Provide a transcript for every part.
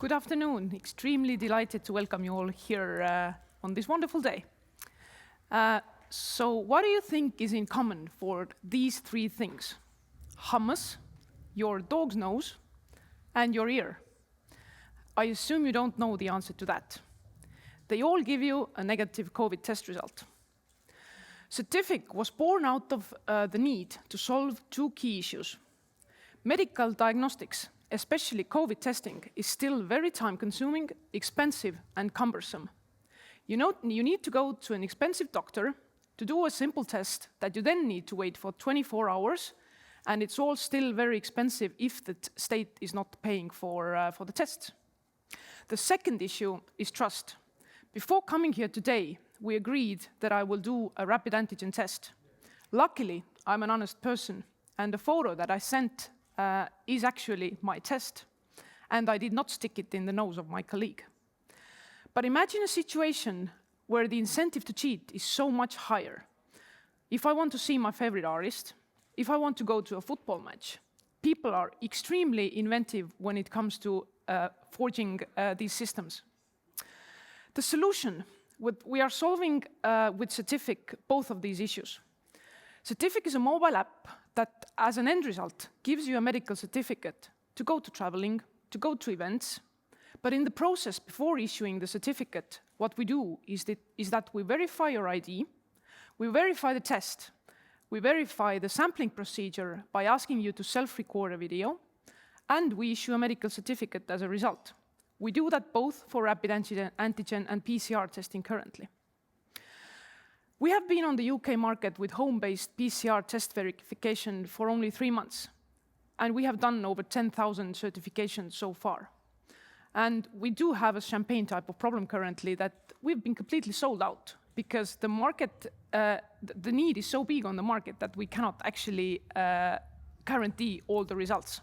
Good afternoon. Extremely delighted to welcome you all here on this wonderful day. So what do you think is in common for these three things? Hummus, your dog's nose, and your ear. I assume you don't know the answer to that. They all give you a negative COVID test result. Certific was born out of the need to solve two key issues. Medical diagnostics, especially COVID testing, is still very time-consuming, expensive, and cumbersome. You need to go to an expensive doctor to do a simple test that you then need to wait for 24 hours, and it's all still very expensive if the state is not paying for the tests. The second issue is trust. Before coming here today, we agreed that I will do a rapid antigen test. Luckily, I'm an honest person, and the photo that I sent is actually my test, and I did not stick it in the nose of my colleague. But imagine a situation where the incentive to cheat is so much higher. If I want to see my favorite artist, if I want to go to a football match, people are extremely inventive when it comes to forging these systems. The solution, we are solving with Certific both of these issues. Certific is a mobile app that, as an end result, gives you a medical certificate to go to traveling, to go to events. But in the process, before issuing the certificate, what we do is that we verify your ID, we verify the test, we verify the sampling procedure by asking you to self-record a video, and we issue a medical certificate as a result. We do that both for rapid antigen and PCR testing currently. We have been on the UK market with home-based PCR test verification for only 3 months, and we have done over 10,000 certifications so far. And we do have a champagne type of problem currently that we've been completely sold out because the market, the need is so big on the market that we cannot actually guarantee all the results.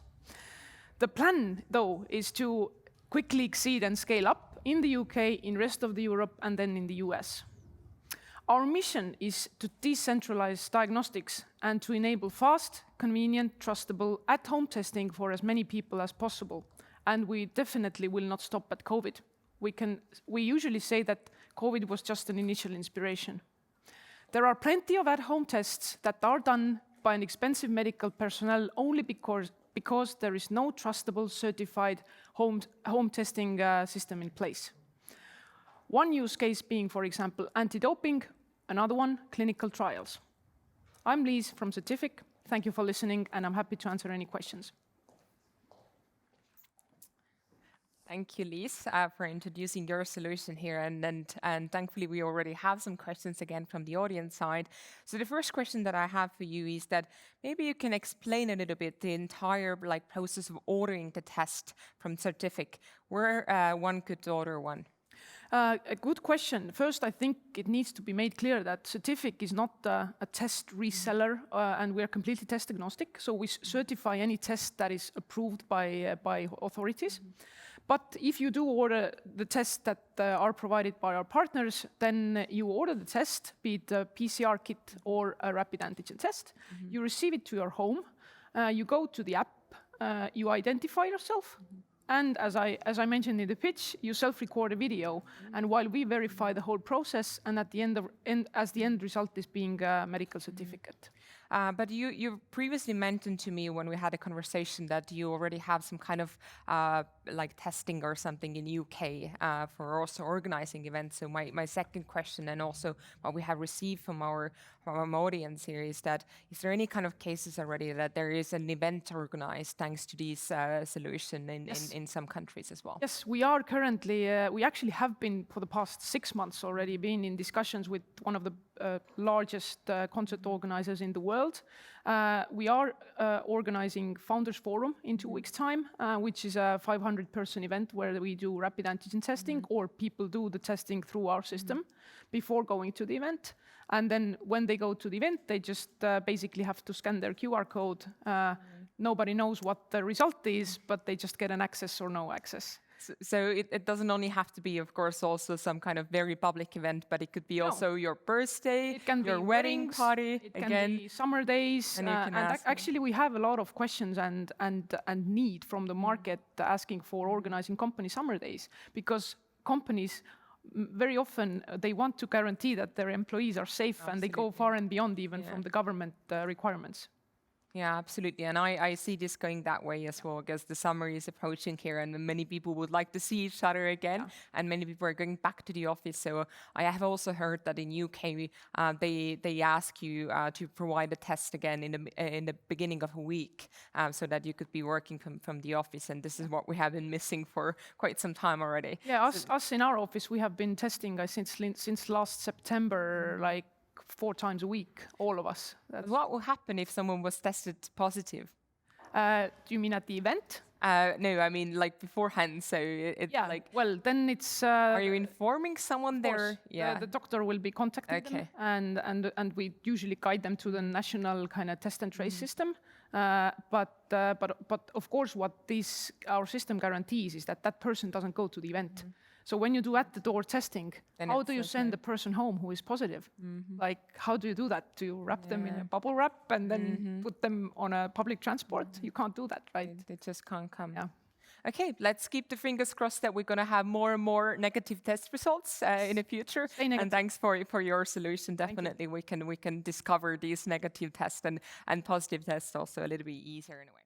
The plan, though, is to quickly exceed and scale up in the UK, in rest of Europe, and then in the US. Our mission is to decentralize diagnostics and to enable fast, convenient, trustable, at-home testing for as many people as possible. And we definitely will not stop at COVID. We usually say that COVID was just an initial inspiration. There are plenty of at-home tests that are done by an expensive medical personnel only because there is no trustable, certified home testing system in place. One use case being, for example, anti-doping, another one, clinical trials. I'm Liis from Certific. Thank you for listening, and I'm happy to answer any questions. Thank you, Liis, for introducing your solution here. And thankfully, we already have some questions again from the audience side. So the first question that I have for you is that maybe you can explain a little bit the entire process of ordering the test from Certific, where one could order one. A good question. First, I think it needs to be made clear that Certific is not a test reseller, and we are completely test agnostic. So we certify any test that is approved by authorities. But if you do order the tests that are provided by our partners, then you order the test, be it a PCR kit or a rapid antigen test. You receive it to your home. You go to the app. You identify yourself. And as I mentioned in the pitch, you self-record a video, and while we verify the whole process, and at the end result is being a medical certificate. But you previously mentioned to me when we had a conversation that you already have some kind of testing or something in UK for also organizing events. So my second question, and also what we have received from our audience here, is there any kind of cases already that there is an event organized thanks to this solution in some countries as well? Yes, we are currently, we actually have been for the past 6 months already been in discussions with one of the largest concert organizers in the world. We are organizing Founders Forum in 2 weeks' time, which is a 500-person event where we do rapid antigen testing, or people do the testing through our system before going to the event. And then when they go to the event, they just basically have to scan their QR code. Nobody knows what the result is, but they just get an access or no access. So it doesn't only have to be, of course, also some kind of very public event, but it could be also your birthday, It can your be wedding weddings, party, it can again. be summer days, And you can and ask actually we have a lot of questions and need from the market asking for organizing company summer days, because companies very often they want to guarantee that their employees are safe and they go far and beyond even from the government requirements. Yeah, absolutely. And I see this going that way as well, because the summer is approaching here and many people would like to see each other again, and many people are going back to the office. So I have also heard that in UK, they ask you to provide a test again in the beginning of a week, so that you could be working from the office. And this is what we have been missing for quite some time already. Yeah, us in our office, we have been testing since last September, like 4 times a week, all of us. What will happen if someone was tested positive? Do you mean at the event? No, I mean like beforehand. So like. Well, then it's. Are you informing someone there? Yeah, the doctor will be contacting them, and we usually guide them to the national kind of test and trace system. But of course, what our system guarantees is that that person doesn't go to the event. So when you do at-the-door testing, how do you send a person home who is positive? Like, how do you do that? Do you wrap them in a bubble wrap and then put them on a public transport? You can't do that, right? They just can't come. Yeah. Okay, let's keep the fingers crossed that we're going to have more and more negative test results in the future. And thanks for your solution. Definitely, we can discover these negative tests and positive tests also a little bit easier in a way.